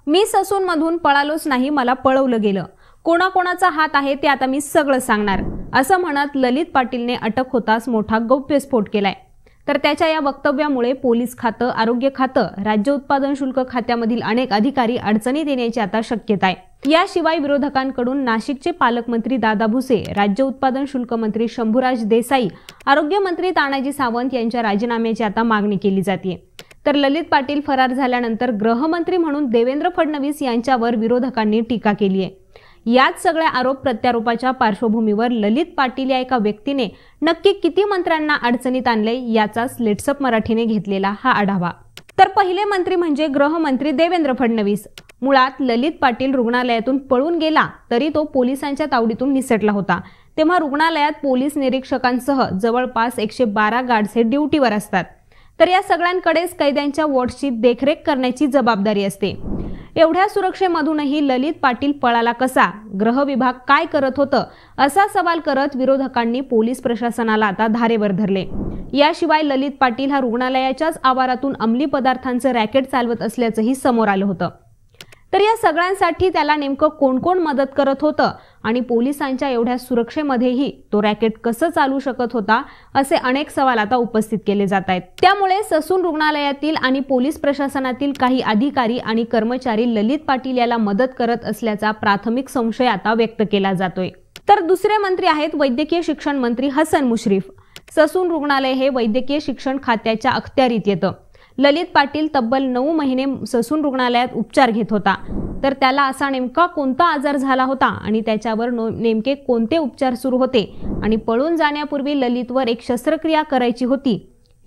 मी ससूनमधून पळालोच नाही, मला पळवलं गेलं. कोणाकोणाचा हात आहे ते आता मी सगळं सांगणार, असं म्हणत ललित पाटीलने अटक होताच मोठा गौप्यस्फोट केलाय. तर त्याच्या या वक्तव्यामुळे पोलीस खातं, आरोग्य खातं, राज्य उत्पादन शुल्क खात्यामधील अनेक अधिकारी अडचणीत येण्याची आता शक्यता आहे. याशिवाय विरोधकांकडून नाशिकचे पालकमंत्री दादा भुसे, राज्य उत्पादन शुल्क मंत्री शंभूराज देसाई, आरोग्य मंत्री तानाजी सावंत यांच्या राजीनाम्याची आता मागणी केली जाते. तर ललित पाटील फरार झाल्यानंतर गृहमंत्री म्हणून देवेंद्र फडणवीस यांच्यावर विरोधकांनी टीका केली आहे. याच सगळ्या आरोप प्रत्यारोपाच्या पार्श्वभूमीवर ललित पाटील या एका व्यक्तीने नक्की किती मंत्र्यांना अडचणीत आणले याचाच लेट्सअप मराठीने घेतलेला हा आढावा. तर पहिले मंत्री म्हणजे गृहमंत्री देवेंद्र फडणवीस. मुळात ललित पाटील रुग्णालयातून पळून गेला तरी तो पोलिसांच्या तावडीतून निसटला होता. तेव्हा रुग्णालयात पोलीस निरीक्षकांसह जवळपास 112 गार्ड्स हे ड्युटीवर असतात. तर या सगळ्यांकडेच कैद्यांच्या वॉर्डची देखरेख करण्याची जबाबदारी असते. एवढ्या सुरक्षेमधूनही ललित पाटील पळाला कसा, गृह विभाग काय करत होतं, असा सवाल करत विरोधकांनी पोलीस प्रशासनाला आता धारेवर धरले. याशिवाय ललित पाटील हा रुग्णालयाच्याच आवारातून अंमली पदार्थांचं रॅकेट चालवत असल्याचंही समोर आलं होतं. तर या सगळ्यांसाठी त्याला नेमकं कोण कोण मदत करत होतं आणि पोलिसांच्या एवढ्या सुरक्षेमध्येही तो रॅकेट कसं चालू शकत होता, असे अनेक सवाल आता उपस्थित केले जात आहेत. त्यामुळे ससून रुग्णालयातील आणि पोलीस प्रशासनातील काही अधिकारी आणि कर्मचारी ललित पाटील याला मदत करत असल्याचा प्राथमिक संशय आता व्यक्त केला जातोय. तर दुसरे मंत्री आहेत वैद्यकीय शिक्षण मंत्री हसन मुश्रीफ. ससून रुग्णालय हे वैद्यकीय शिक्षण खात्याच्या अखत्यारीत येतं. ललित पाटील तब्बल 9 महिने ससून रुग्णालयात उपचार घेत होता. तर त्याला असा नेमका कोणता आजार झाला होता आणि त्याच्यावर नेमके कोणते उपचार सुरू होते आणि पळून जाण्यापूर्वी ललितवर एक शस्त्रक्रिया करायची होती.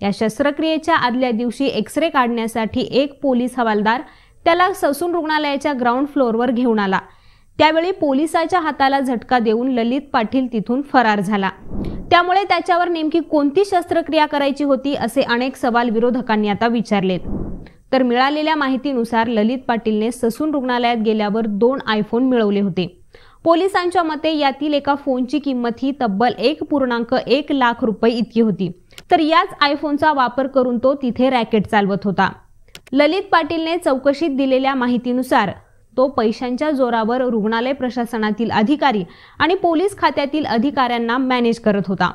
या शस्त्रक्रियेच्या आदल्या दिवशी एक्सरे काढण्यासाठी एक पोलीस हवालदार त्याला ससून रुग्णालयाच्या ग्राउंड फ्लोअरवर घेऊन आला. त्यावेळी पोलिसाच्या हाताला झटका देऊन ललित पाटील तिथून फरार झाला. त्यामुळे त्याच्यावर नेमकी कोणती शस्त्रक्रिया करायची होती असे अनेक सवाल विरोधकांनी आता विचारलेत. तर मिळालेल्या माहितीनुसार ललित पाटीलने ससून रुग्णालयात गेल्यावर 2 आयफोन मिळवले होते. पोलिसांच्या मते यातील एका फोनची किंमत ही तब्बल 1.1 लाख रुपये इतकी होती. तर याच आयफोनचा वापर करून तो तिथे रॅकेट चालवत होता. ललित पाटीलने चौकशीत दिलेल्या माहितीनुसार तो पैशांच्या जोरावर रुग्णालय प्रशासनातील अधिकारी आणि पोलीस खात्यातील अधिकाऱ्यांना मॅनेज करत होता.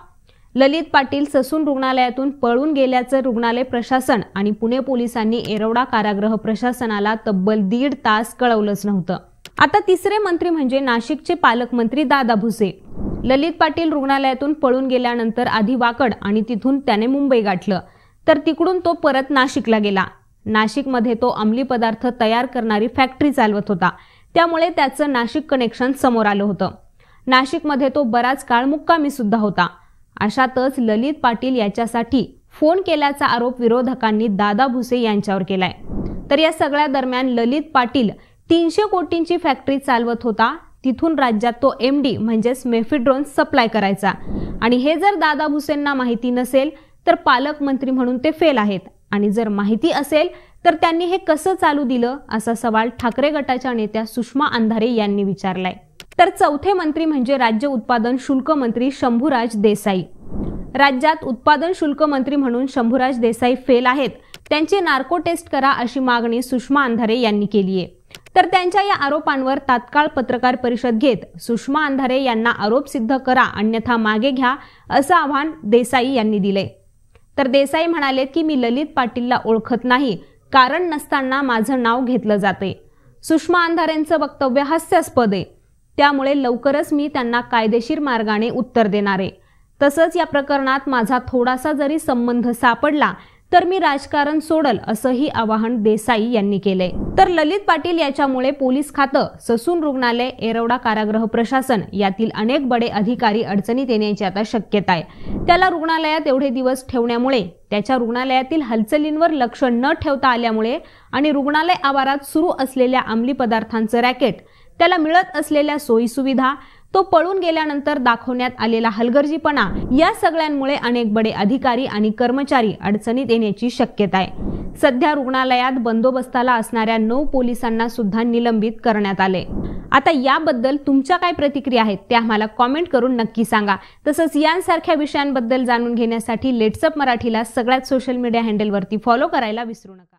ललित पाटील ससून रुग्णालयातून पळून गेल्याचं रुग्णालय प्रशासन आणि पुणे पोलिसांनी येरवडा कारागृह प्रशासनाला तब्बल 1.5 तास कळवलंच नव्हतं. आता तिसरे मंत्री म्हणजे नाशिकचे पालकमंत्री दादा भुसे. ललित पाटील रुग्णालयातून पळून गेल्यानंतर आधी वाकड आणि तिथून त्याने मुंबई गाठलं. तर तिकडून तो परत नाशिकला गेला. नाशिकमध्ये तो अंमली पदार्थ तयार करणारी फॅक्टरी चालवत होता. त्यामुळे त्याचं नाशिक कनेक्शन समोर आलं होतं. नाशिकमध्ये तो बराच काळ मुक्कामी सुद्धा होता. अशातच ललित पाटील याच्यासाठी फोन केल्याचा आरोप विरोधकांनी दादा भुसे यांच्यावर केलाय. तर या सगळ्या दरम्यान ललित पाटील 300 कोटींची फॅक्टरी चालवत होता. तिथून राज्यात तो MD म्हणजेच मेफिड्रोन सप्लाय करायचा. आणि हे जर दादा भुसेंना माहिती नसेल तर पालकमंत्री म्हणून ते फेल आहेत. आणि जर माहिती असेल तर त्यांनी हे कसं चालू दिलं, असा सवाल ठाकरे गटाच्या नेत्या सुषमा अंधारे यांनी विचारलाय. तर चौथे मंत्री म्हणजे राज्य उत्पादन शुल्क मंत्री शंभूराज देसाई. राज्यात उत्पादन शुल्क मंत्री म्हणून शंभूराज देसाई फेल आहेत. त्यांची नार्को टेस्ट करा अशी मागणी सुषमा अंधारे यांनी केली आहे. तर त्यांच्या या आरोपांवर तात्काळ पत्रकार परिषद घेत सुषमा अंधारे यांना आरोप सिद्ध करा अन्यथा मागे घ्या असं आव्हान देसाई यांनी दिले. तर देसाई म्हणाले की मी ललित पाटीलला ओळखत नाही, कारण नसताना माझं नाव घेतलं जाते. सुषमा अंधारेंचं वक्तव्य हास्यास्पद आहे. त्यामुळे लवकरच मी त्यांना कायदेशीर मार्गाने उत्तर देणार आहे. तसंच या प्रकरणात माझा थोडासा जरी संबंध सापडला तर मी राजकारण सोडल असंही आवाहन देसाई यांनी केलंय. तर ललित पाटील याच्यामुळे पोलीस खातं, ससून रुग्णालय, येरवडा कारागृह प्रशासन यातील अनेक बडे अधिकारी अडचणीत येण्याची आता शक्यता आहे. त्याला रुग्णालयात एवढे दिवस ठेवण्यामुळे, त्याच्या रुग्णालयातील हालचालींवर लक्ष न ठेवता आल्यामुळे आणि रुग्णालय आवारात सुरू असलेल्या अंमली पदार्थांचं रॅकेट, त्याला मिळत असलेल्या सोयी सुविधा, तो पळून गेल्यानंतर दाखवण्यात आलेला हलगर्जीपणा, या सगळ्यांमुळे अनेक बडे अधिकारी आणि कर्मचारी अडचणीत येण्याची शक्यता आहे. सध्या रुग्णालयात बंदोबस्ताला असणाऱ्या 9 पोलिसांना सुद्धा निलंबित करण्यात आले. आता याबद्दल तुमच्या काय प्रतिक्रिया आहेत त्या आम्हाला कॉमेंट करून नक्की सांगा. तसंच यांसारख्या विषयांबद्दल जाणून घेण्यासाठी लेट्सअप मराठीला सगळ्यात सोशल मीडिया हँडलवरती फॉलो करायला विसरू नका.